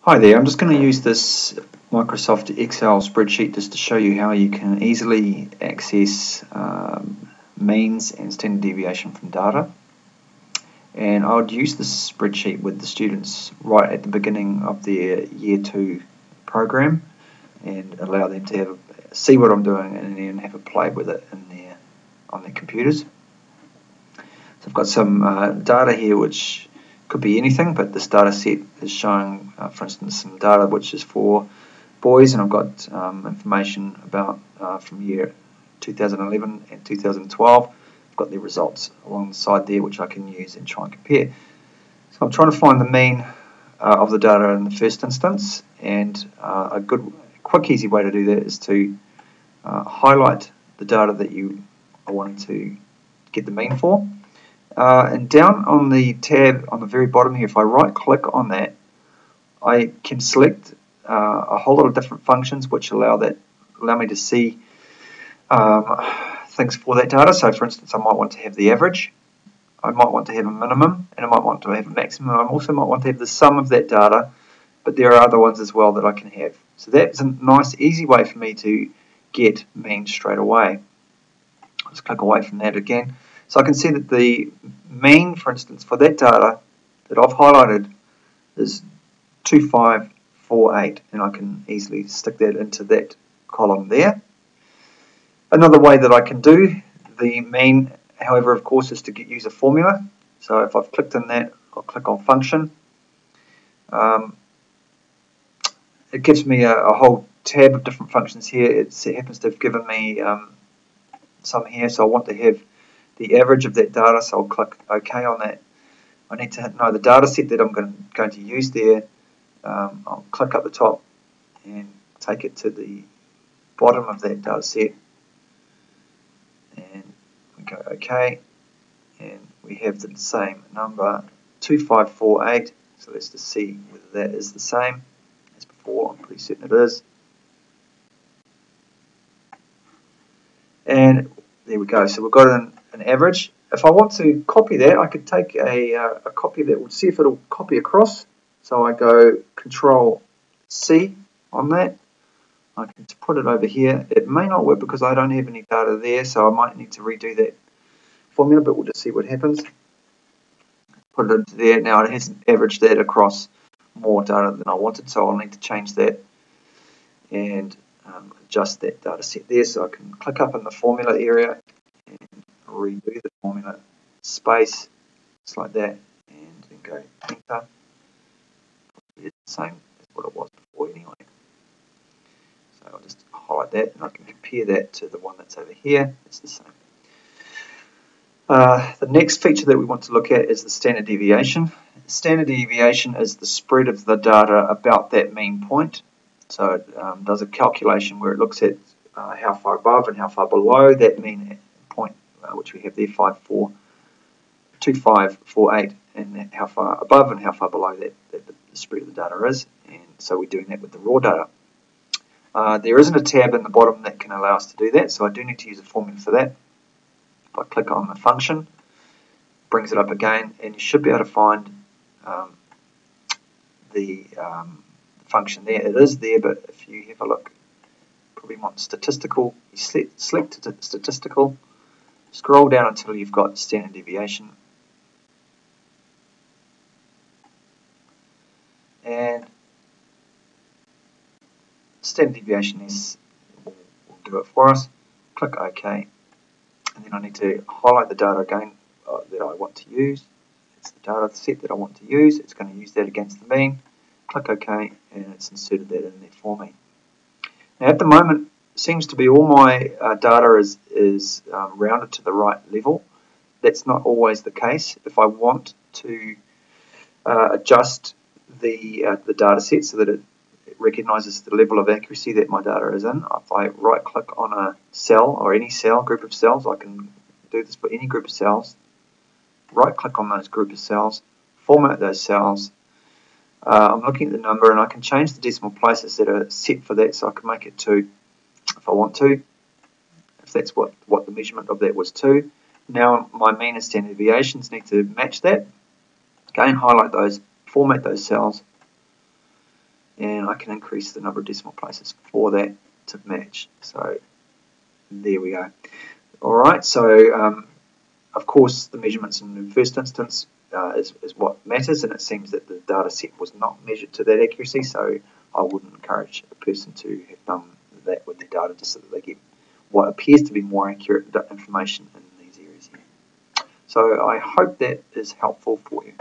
Hi there, I'm just going to use this Microsoft Excel spreadsheet just to show you how you can easily access means and standard deviation from data. And I would use this spreadsheet with the students right at the beginning of their Year 2 program and allow them to see what I'm doing and then have a play with it on their computers. So I've got some data here which could be anything, but this data set is showing, for instance, some data which is for boys, and I've got information about from year 2011 and 2012. I've got the results along the side there which I can use and try and compare. So I'm trying to find the mean of the data in the first instance, and a good, quick, easy way to do that is to highlight the data that you are wanting to get the mean for. And down on the tab on the very bottom here, if I right click on that, I can select a whole lot of different functions which allow me to see things for that data. So for instance, I might want to have the average, I might want to have a minimum, and I might want to have a maximum. I also might want to have the sum of that data, but there are other ones as well that I can have. So that's a nice easy way for me to get means straight away. I'll just click away from that again. So I can see that the mean, for instance, for that data that I've highlighted is 2548, and I can easily stick that into that column there. Another way that I can do the mean, however, of course, is to use a formula. So if I've clicked on that, I'll click on function. It gives me a whole tab of different functions here. It happens to have given me some here, so I want to have the average of that data, so I'll click OK on that. I need to know the data set that I'm going to use there. I'll click up the top and take it to the bottom of that data set, and we go OK, and we have the same number 2548. So let's just see whether that is the same as before. I'm pretty certain it is, and there we go. So we've got an average. If I want to copy that, I could take a copy of that. We'll see if it'll copy across. So I go Control C on that. I can put it over here. It may not work because I don't have any data there, so I might need to redo that formula, but we'll just see what happens. Put it into there. Now it hasn't averaged that across more data than I wanted, so I'll need to change that and adjust that data set there. So I can click up in the formula area and redo the formula space, just like that, and then go enter. It's the same as what it was before anyway. So I'll just highlight that, and I can compare that to the one that's over here. It's the same. The next feature that we want to look at is the standard deviation. Standard deviation is the spread of the data about that mean point. So it does a calculation where it looks at how far above and how far below that mean point, which we have there, 2548, and how far above and how far below that the spread of the data is. And so we're doing that with the raw data. There isn't a tab in the bottom that can allow us to do that, so I do need to use a formula for that. If I click on the function, it brings it up again, and you should be able to find the function there. It is there, but if you have a look, probably want statistical. You select statistical, scroll down until you've got standard deviation, and standard deviation will do it for us. Click OK, and then I need to highlight the data again that I want to use. It's the data set that I want to use. It's going to use that against the mean. Click OK, and it's inserted that in there for me. Now at the moment, it seems to be all my data is rounded to the right level. That's not always the case. If I want to adjust the data set so that it recognizes the level of accuracy that my data is in, if I right click on a cell or any cell, group of cells, I can do this for any group of cells. Right click on those group of cells, format those cells. I'm looking at the number, and I can change the decimal places that are set for that, so I can make it 2 if I want to, if that's what the measurement of that was 2. Now my mean and standard deviations need to match that. Again, highlight those, format those cells, and I can increase the number of decimal places for that to match. So there we go. Alright, so of course the measurements in the first instance is what matters, and it seems that the data set was not measured to that accuracy, so I wouldn't encourage a person to have done that with their data just so that they get what appears to be more accurate information in these areas here. So I hope that is helpful for you.